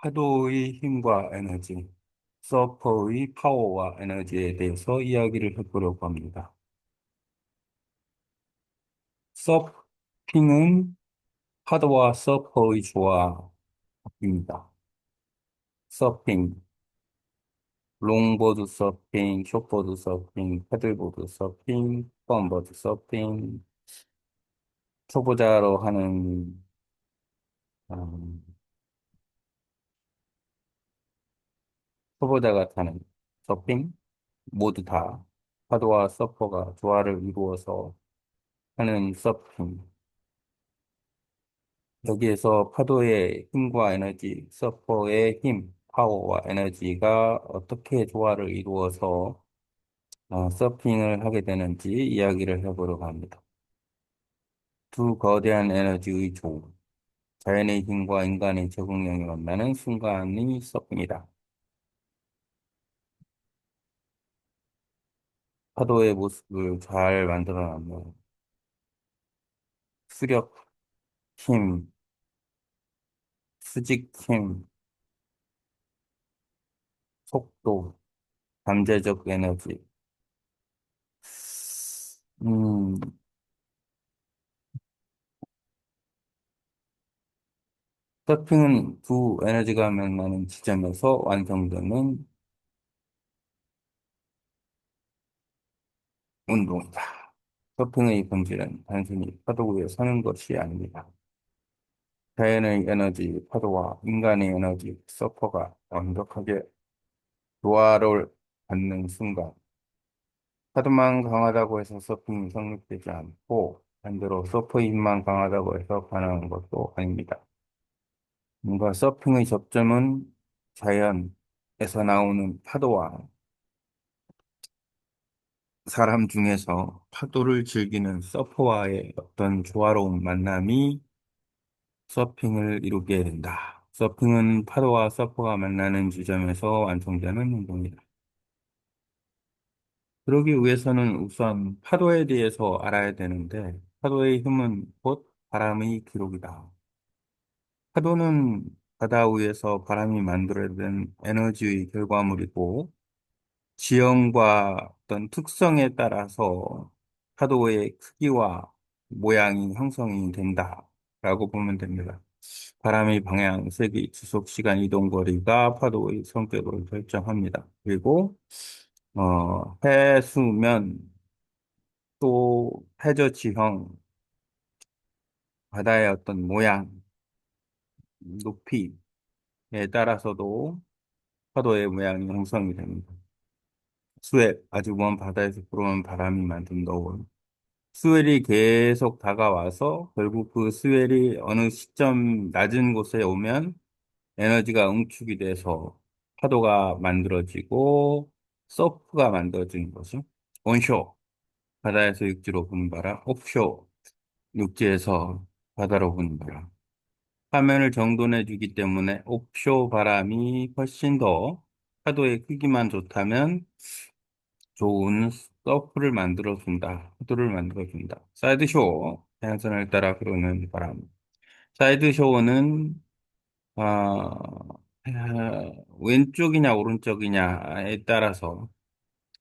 파도의 힘과 에너지, 서퍼의 파워와 에너지에 대해서 이야기를 해보려고 합니다. 서핑은 파도와 서퍼의 조합입니다. 서핑, 롱보드 서핑, 숏보드 서핑, 패들보드 서핑, 펀보드 서핑, 초보자로 하는 음, 초보자가 타는 서핑 모두 다 파도와 서퍼가 조화를 이루어서 하는 서핑. 여기에서 파도의 힘과 에너지, 서퍼의 힘, 파워와 에너지가 어떻게 조화를 이루어서 서핑을 하게 되는지 이야기를 해보려고 합니다. 두 거대한 에너지의 조우, 자연의 힘과 인간의 적응력이 만나는 순간이 서핑이다. 파도의 모습을 잘 만들어내면 수력, 힘, 수직 힘, 속도, 잠재적 에너지. 음, 서핑은 두 에너지가 만나는 지점에서 완성되는 운동이다. 서핑의 본질은 단순히 파도 위에 서는 것이 아닙니다. 자연의 에너지, 파도와 인간의 에너지, 서퍼가 완벽하게 조화를 받는 순간, 파도만 강하다고 해서 서핑이 성립되지 않고, 반대로 서퍼의 힘만 강하다고 해서 가능한 것도 아닙니다. 뭔가 서핑의 접점은 자연에서 나오는 파도와 사람 중에서 파도를 즐기는 서퍼와의 어떤 조화로운 만남이 서핑을 이루게 된다. 서핑은 파도와 서퍼가 만나는 지점에서 완성되는 운동이다. 그러기 위해서는 우선 파도에 대해서 알아야 되는데, 파도의 힘은 곧 바람의 기록이다. 파도는 바다 위에서 바람이 만들어낸 에너지의 결과물이고, 지형과 어떤 특성에 따라서 파도의 크기와 모양이 형성이 된다라고 보면 됩니다. 바람의 방향, 세기, 지속 시간, 이동 거리가 파도의 성격을 결정합니다. 그리고 해수면 또 해저 지형, 바다의 어떤 모양, 높이에 따라서도 파도의 모양이 형성이 됩니다. 수액, 아주 먼 바다에서 불어오는 바람이 만든 노을. 스웰이 계속 다가와서 결국 그 스웰이 어느 시점 낮은 곳에 오면 에너지가 응축이 돼서 파도가 만들어지고 서프가 만들어지는 거죠. 온쇼, 바다에서 육지로 부는 바람, 옵쇼, 육지에서 바다로 부는 바람. 화면을 정돈해 주기 때문에 옵쇼 바람이 훨씬 더 파도의 크기만 좋다면 좋은 서프를 만들어준다. 파도를 만들어준다. 사이드쇼, 해안선을 따라 흐르는 바람. 사이드쇼는 아, 왼쪽이냐 오른쪽이냐에 따라서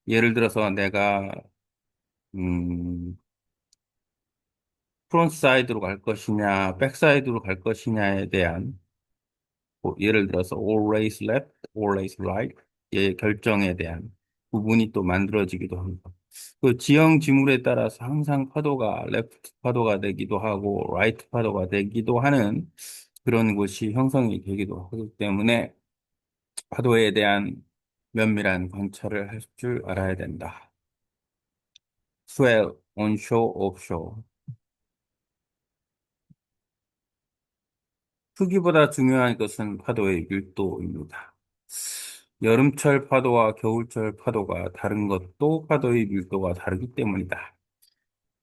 예를 들어서 내가 음, 프론트 사이드로 갈 것이냐, 백 사이드로 갈 것이냐에 대한 뭐 예를 들어서 always left, always right 의 결정에 대한 부분이 또 만들어지기도 합니다. 그 지형 지물에 따라서 항상 파도가 레프트 파도가 되기도 하고 라이트 파도가 되기도 하는 그런 곳이 형성이 되기도 하기 때문에 파도에 대한 면밀한 관찰을 할 줄 알아야 된다. swell, onshore, offshore. 크기보다 중요한 것은 파도의 밀도입니다. 여름철 파도와 겨울철 파도가 다른 것도 파도의 밀도가 다르기 때문이다.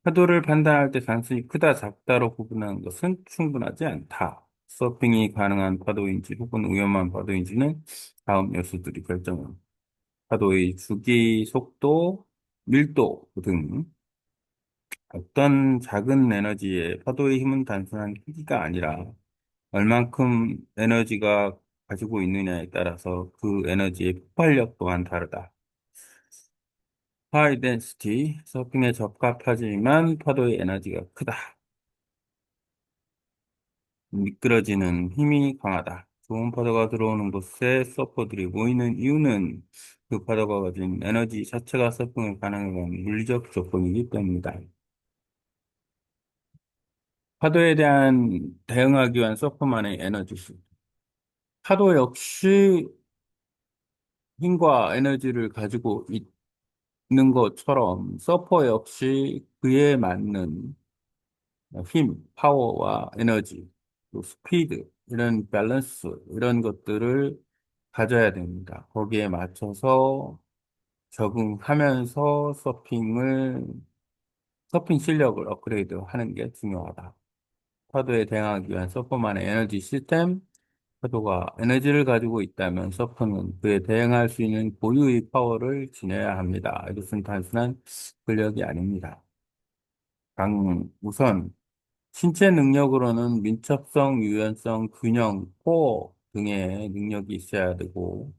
파도를 판단할 때 단순히 크다, 작다로 구분하는 것은 충분하지 않다. 서핑이 가능한 파도인지 혹은 위험한 파도인지는 다음 요소들이 결정합니다. 파도의 주기, 속도, 밀도 등 어떤 작은 에너지의 파도의 힘은 단순한 크기가 아니라 얼만큼 에너지가 가지고 있느냐에 따라서 그 에너지의 폭발력 또한 다르다. 하이 덴시티, 서핑에 적합하지만 파도의 에너지가 크다. 미끄러지는 힘이 강하다. 좋은 파도가 들어오는 곳에 서퍼들이 모이는 이유는 그 파도가 가진 에너지 자체가 서핑을 가능하게 하는 물리적 조건이기 때문이다. 파도에 대한 대응하기 위한 서퍼만의 에너지 수. 파도 역시 힘과 에너지를 가지고 있는 것처럼 서퍼 역시 그에 맞는 힘, 파워와 에너지, 또 스피드, 이런 밸런스, 이런 것들을 가져야 됩니다. 거기에 맞춰서 적응하면서 서핑 실력을 업그레이드 하는 게 중요하다. 파도에 대응하기 위한 서퍼만의 에너지 시스템, 파도가 에너지를 가지고 있다면 서퍼는 그에 대응할 수 있는 고유의 파워를 지녀야 합니다. 이것은 단순한 근력이 아닙니다. 우선 신체 능력으로는 민첩성, 유연성, 균형, 코어 등의 능력이 있어야 되고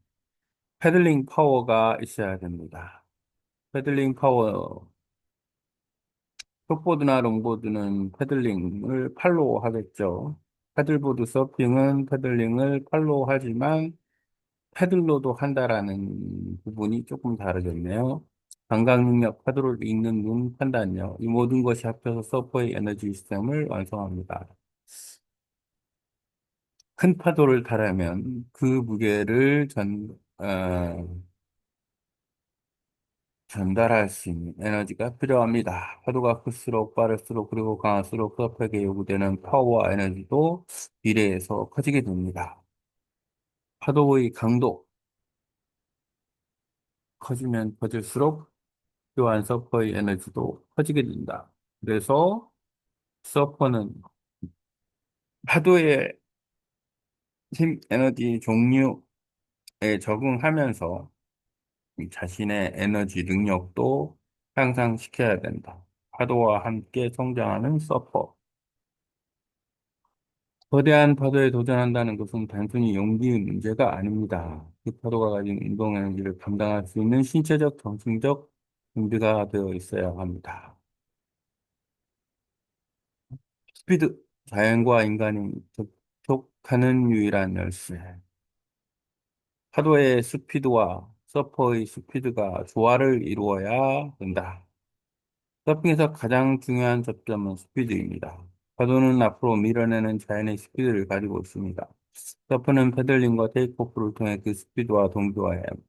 패들링 파워가 있어야 됩니다. 패들링 파워, 숏보드나 롱보드는 패들링을 팔로 하겠죠. 패들보드 서핑은 패들링을 팔로 하지만 패들로도 한다라는 부분이 조금 다르겠네요. 감각 능력, 파도를 읽는 눈, 판단력, 이 모든 것이 합쳐서 서퍼의 에너지 시스템을 완성합니다. 큰 파도를 타려면 그 무게를 전달할 수 있는 에너지가 필요합니다. 파도가 클수록 빠를수록 그리고 강할수록 서퍼에게 요구되는 파워와 에너지도 비례해서 커지게 됩니다. 파도의 강도 커지면 커질수록 필요한 서퍼의 에너지도 커지게 된다. 그래서 서퍼는 파도의 힘, 에너지 종류에 적응하면서 이 자신의 에너지 능력도 향상시켜야 된다. 파도와 함께 성장하는 서퍼. 거대한 파도에 도전한다는 것은 단순히 용기의 문제가 아닙니다. 그 파도가 가진 운동 에너지를 감당할 수 있는 신체적, 정신적 준비가 되어 있어야 합니다. 스피드. 자연과 인간이 접촉하는 유일한 열쇠. 파도의 스피드와 서퍼의 스피드가 조화를 이루어야 된다. 서핑에서 가장 중요한 접점은 스피드입니다. 파도는 앞으로 밀어내는 자연의 스피드를 가지고 있습니다. 서프는 패들링과 테이크오프를 통해 그 스피드와 동조해야 합니다.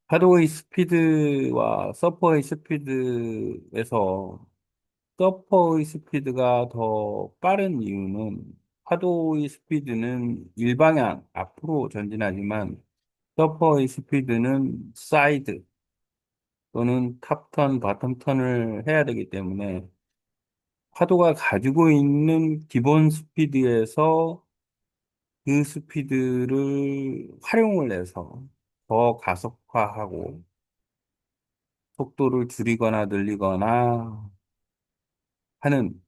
파도의 스피드와 서퍼의 스피드에서 서퍼의 스피드가 더 빠른 이유는 파도의 스피드는 일방향 앞으로 전진하지만 서퍼의 스피드는 사이드 또는 탑턴, 바텀턴을 해야 되기 때문에 파도가 가지고 있는 기본 스피드에서 그 스피드를 활용을 해서 더 가속화하고 속도를 줄이거나 늘리거나 하는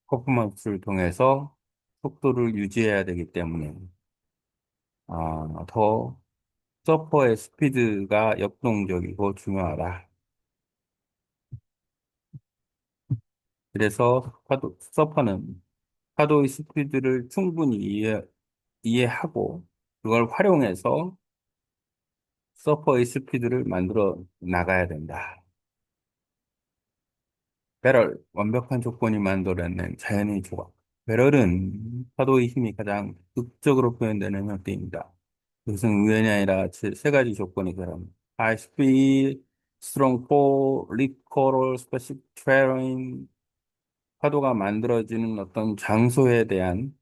퍼포먼스를 통해서 속도를 유지해야 되기 때문에 더 서퍼의 스피드가 역동적이고 중요하다. 그래서 서퍼는 파도의 스피드를 충분히 이해하고 그걸 활용해서 서퍼의 스피드를 만들어 나가야 된다. 배럴, 완벽한 조건이 만들어낸 자연의 조각. 배럴은 파도의 힘이 가장 극적으로 표현되는 형태입니다. 이것은 우연이 아니라 세 가지 조건이 그럼 high speed, strong pull, deep coral, specific terrain, 파도가 만들어지는 어떤 장소에 대한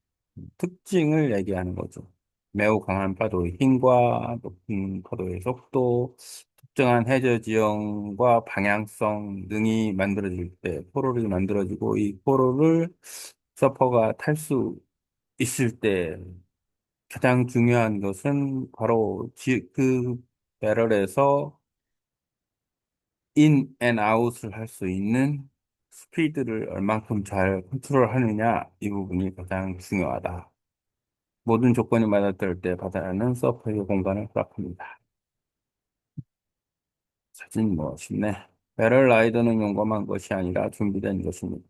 특징을 얘기하는 거죠. 매우 강한 파도의 힘과 높은 파도의 속도, 특정한 해저 지형과 방향성 등이 만들어질 때 포로를 만들어지고 이 포로를 서퍼가 탈 수 있을 때 가장 중요한 것은 바로 그 배럴에서 인 앤 아웃을 할 수 있는 스피드를 얼만큼 잘 컨트롤하느냐 이 부분이 가장 중요하다. 모든 조건이 맞아떨 때 바다는 서퍼에게 공간을 허락합니다. 사진 멋있네. 배를 라이더는 용감한 것이 아니라 준비된 것입니다.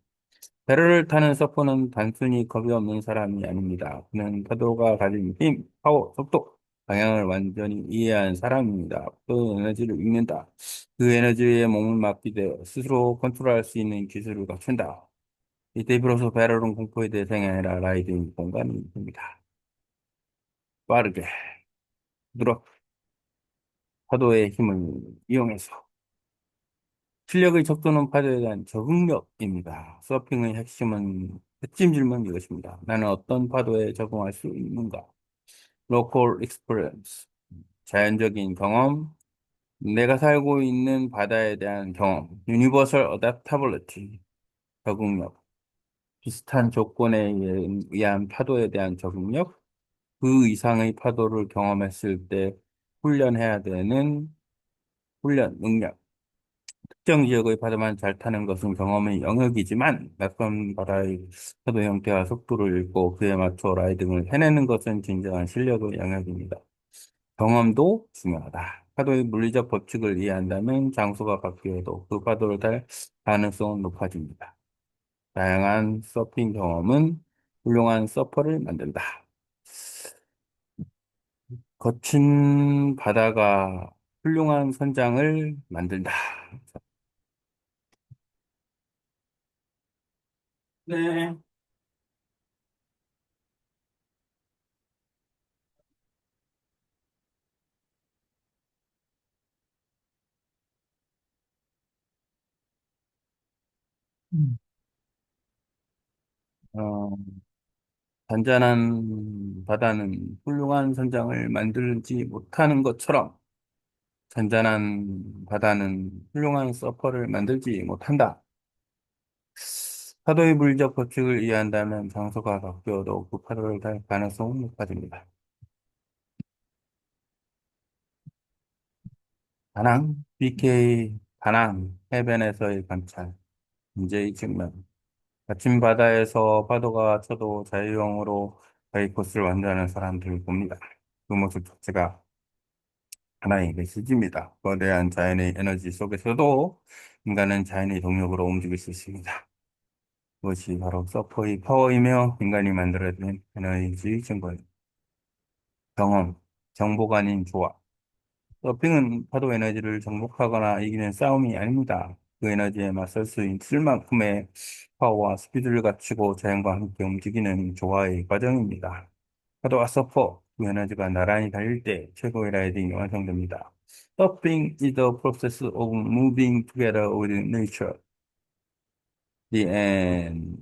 배를 타는 서퍼는 단순히 겁이 없는 사람이 아닙니다. 그는 파도가 가진 힘, 파워, 속도, 방향을 완전히 이해한 사람입니다. 그 에너지를 읽는다. 그 에너지에 몸을 맡기되 스스로 컨트롤할 수 있는 기술을 갖춘다. 이때 비로소 배럴은 공포의 대상이 아니라 라이딩 공간이 됩니다. 빠르게, 부드럽게 파도의 힘을 이용해서 실력의 척도는 파도에 대한 적응력입니다. 서핑의 핵심 질문은 이것입니다. 나는 어떤 파도에 적응할 수 있는가? Local experience, 자연적인 경험, 내가 살고 있는 바다에 대한 경험, Universal adaptability, 적응력, 비슷한 조건에 의한 파도에 대한 적응력, 그 이상의 파도를 경험했을 때 훈련해야 되는 훈련 능력, 특정 지역의 바다만 잘 타는 것은 경험의 영역이지만 낯선 바다의 파도 형태와 속도를 읽고 그에 맞춰 라이딩을 해내는 것은 진정한 실력의 영역입니다. 경험도 중요하다. 파도의 물리적 법칙을 이해한다면 장소가 바뀌어도 그 파도를 탈 가능성은 높아집니다. 다양한 서핑 경험은 훌륭한 서퍼를 만든다. 거친 바다가 훌륭한 선장을 만든다. 네. 어, 잔잔한 바다는 훌륭한 선장을 만들지 못하는 것처럼 잔잔한 바다는 훌륭한 서퍼를 만들지 못한다. 파도의 물리적 법칙을 이해한다면 장소가 바뀌어도 그 파도를 탈 가능성은 높아집니다. 다낭, BK, 다낭, 해변에서의 관찰, 문제의 측면. 아침 바다에서 파도가 쳐도 자유형으로 자기 코스를 완주하는 사람들을 봅니다. 그 모습 자체가 하나의 메시지입니다. 거대한 자연의 에너지 속에서도 인간은 자연의 동력으로 움직일 수 있습니다. 그것이 바로 서퍼의 파워이며 인간이 만들어낸 에너지 증거입니다. 경험, 정보가 아닌 조화. 서핑은 파도 에너지를 정복하거나 이기는 싸움이 아닙니다. 그 에너지에 맞설 수 있을 만큼의 파워와 스피드를 갖추고 자연과 함께 움직이는 조화의 과정입니다. 파도와 서퍼, 두 에너지가 나란히 달릴 때 최고의 라이딩이 완성됩니다. Surfing is the process of moving together with nature. The end.